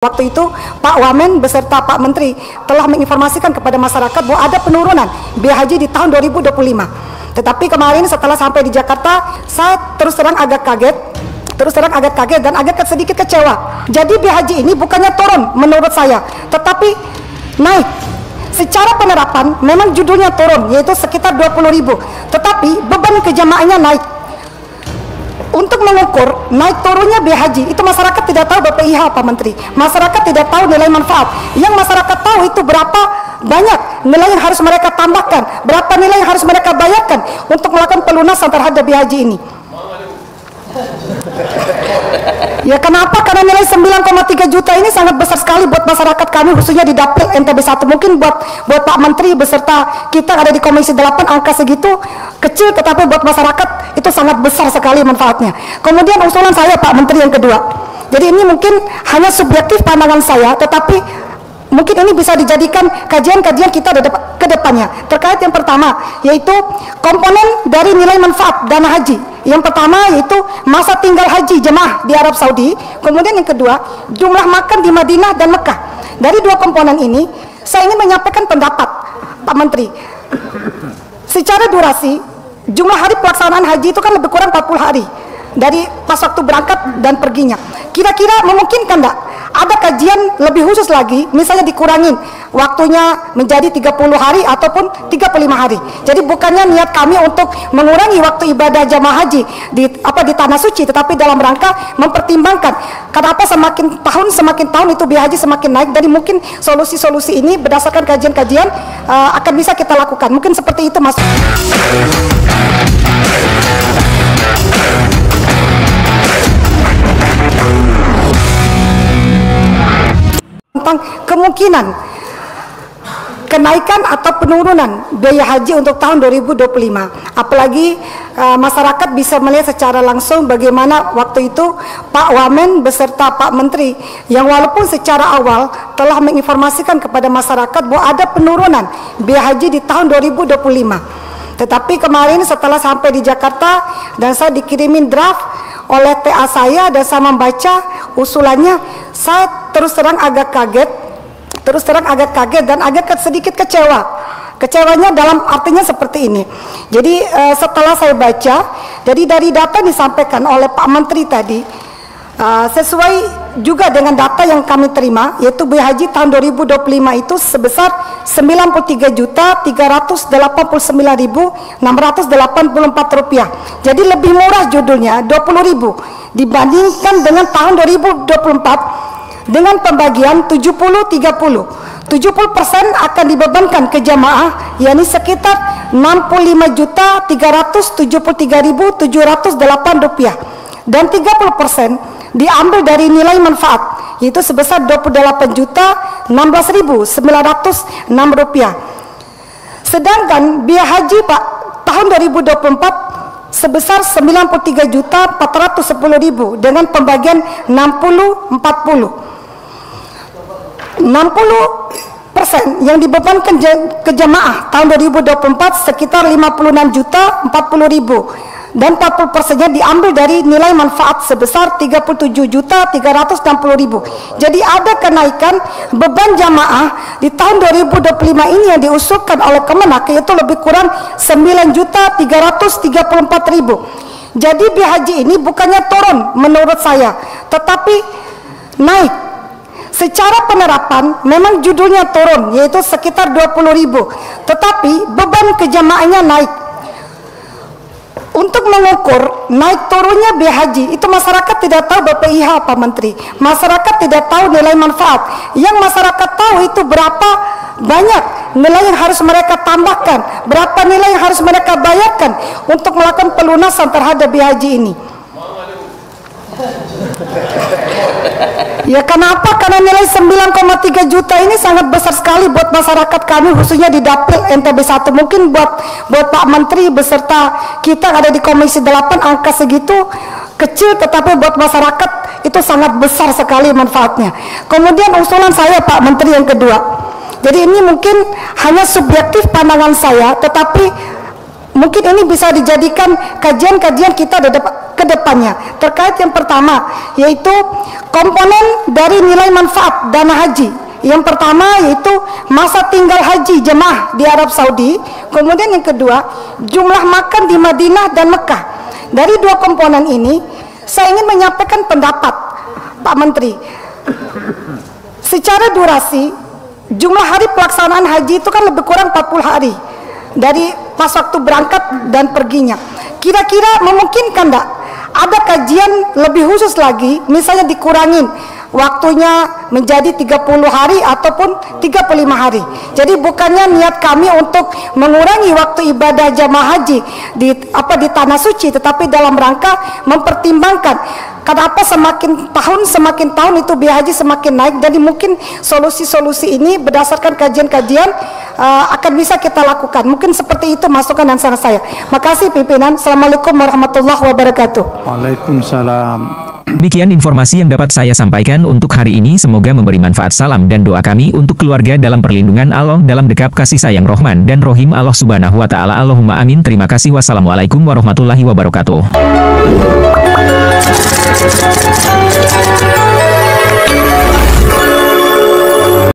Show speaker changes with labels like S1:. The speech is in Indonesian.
S1: Waktu itu Pak Wamen beserta Pak Menteri telah menginformasikan kepada masyarakat bahwa ada penurunan biaya haji di tahun 2025. Tetapi kemarin setelah sampai di Jakarta, saya terus terang agak kaget dan agak sedikit kecewa. Jadi biaya haji ini bukannya turun menurut saya, tetapi naik. Secara penerapan memang judulnya turun, yaitu sekitar 20.000, tetapi beban kejamaahnya naik. Untuk mengukur naik turunnya biaya haji, itu masyarakat tidak tahu BPIH, Pak Menteri. Masyarakat tidak tahu nilai manfaat. Yang masyarakat tahu itu berapa banyak nilai yang harus mereka tambahkan, berapa nilai yang harus mereka bayarkan untuk melakukan pelunasan terhadap biaya haji ini. Ya kenapa? Karena nilai 9,3 juta ini sangat besar sekali buat masyarakat kami, khususnya di Dapil NTB 1. Mungkin buat Pak Menteri beserta kita ada di Komisi 8 angka segitu kecil, tetapi buat masyarakat itu sangat besar sekali manfaatnya. Kemudian usulan saya, Pak Menteri, yang kedua. Jadi ini mungkin hanya subjektif pandangan saya, tetapi mungkin ini bisa dijadikan kajian-kajian kita ke depannya. Terkait yang pertama, yaitu komponen dari nilai manfaat dana haji. Yang pertama yaitu masa tinggal haji jemaah di Arab Saudi. Kemudian yang kedua, jumlah makan di Madinah dan Mekah. Dari dua komponen ini, saya ingin menyampaikan pendapat, Pak Menteri. Secara durasi, jumlah hari pelaksanaan haji itu kan lebih kurang 40 hari. Dari pas waktu berangkat dan perginya. Kira-kira memungkinkan enggak? Ada kajian lebih khusus lagi, misalnya dikurangin waktunya menjadi 30 hari ataupun 35 hari. Jadi bukannya niat kami untuk mengurangi waktu ibadah jamaah haji di tanah suci, tetapi dalam rangka mempertimbangkan kenapa semakin tahun itu biaya haji semakin naik. Jadi mungkin solusi-solusi ini berdasarkan kajian-kajian akan bisa kita lakukan. Mungkin seperti itu, Mas. Tentang kemungkinan kenaikan atau penurunan biaya haji untuk tahun 2025, apalagi masyarakat bisa melihat secara langsung bagaimana waktu itu Pak Wamen beserta Pak Menteri yang walaupun secara awal telah menginformasikan kepada masyarakat bahwa ada penurunan biaya haji di tahun 2025. Tetapi kemarin setelah sampai di Jakarta dan saya dikirimin draft oleh TA saya dan saya membaca usulannya, saya terus terang agak kaget dan agak sedikit kecewa. Kecewanya dalam artinya seperti ini. Jadi setelah saya baca, jadi dari data disampaikan oleh Pak Menteri tadi, sesuai juga dengan data yang kami terima, yaitu biaya haji tahun 2025 itu sebesar 93.389.684 rupiah. Jadi lebih murah judulnya 20.000 dibandingkan dengan tahun 2024 dengan pembagian 70-30. 70% akan dibebankan ke jamaah, yakni sekitar 65.373.708 rupiah, dan 30% diambil dari nilai manfaat, yaitu sebesar 28.016.906 rupiah. Sedangkan biaya haji Pak tahun 2024 sebesar 93.410.000 dengan pembagian 60-40. 60% yang dibebankan ke jamaah tahun 2024 sekitar 56.040.000 dan 40%-nya diambil dari nilai manfaat sebesar 37.360.000. Jadi ada kenaikan beban jamaah di tahun 2025 ini yang diusulkan oleh Kemenak, yaitu lebih kurang 9.334.000. Jadi biaya haji ini bukannya turun menurut saya, tetapi naik. Secara penerapan memang judulnya turun, yaitu sekitar 20.000, tetapi beban kejamaahnya naik. Untuk mengukur naik turunnya biaya haji, itu masyarakat tidak tahu BPIH, Pak Menteri. Masyarakat tidak tahu nilai manfaat. Yang masyarakat tahu itu berapa banyak nilai yang harus mereka tambahkan, berapa nilai yang harus mereka bayarkan untuk melakukan pelunasan terhadap biaya haji ini. Ya kenapa? Karena nilai 9,3 juta ini sangat besar sekali buat masyarakat kami, khususnya di Dapil NTB 1. Mungkin buat Pak Menteri beserta kita ada di Komisi 8 angka segitu kecil, tetapi buat masyarakat itu sangat besar sekali manfaatnya. Kemudian usulan saya, Pak Menteri, yang kedua. Jadi ini mungkin hanya subjektif pandangan saya, tetapi mungkin ini bisa dijadikan kajian-kajian kita ke depannya. Terkait yang pertama, yaitu komponen dari nilai manfaat dana haji. Yang pertama yaitu masa tinggal haji jemaah di Arab Saudi. Kemudian yang kedua, jumlah makan di Madinah dan Mekah. Dari dua komponen ini, saya ingin menyampaikan pendapat Pak Menteri. Secara durasi, jumlah hari pelaksanaan haji itu kan lebih kurang 40 hari dari pas waktu berangkat dan perginya. Kira-kira memungkinkan enggak ada kajian lebih khusus lagi, misalnya dikurangin waktunya menjadi 30 hari ataupun 35 hari. Jadi bukannya niat kami untuk mengurangi waktu ibadah jamaah haji di tanah suci, tetapi dalam rangka mempertimbangkan kenapa semakin tahun itu biaya haji semakin naik. Jadi mungkin solusi-solusi ini berdasarkan kajian-kajian akan bisa kita lakukan. Mungkin seperti itu masukan dan saran saya. Makasih pimpinan. Assalamualaikum warahmatullahi wabarakatuh.
S2: Waalaikumsalam.
S3: Demikian informasi yang dapat saya sampaikan untuk hari ini. Semoga memberi manfaat. Salam dan doa kami untuk keluarga dalam perlindungan Allah, dalam dekap kasih sayang Rahman dan Rohim Allah Subhanahu wa Ta'ala. Allahumma amin. Terima kasih. Wassalamualaikum warahmatullahi wabarakatuh.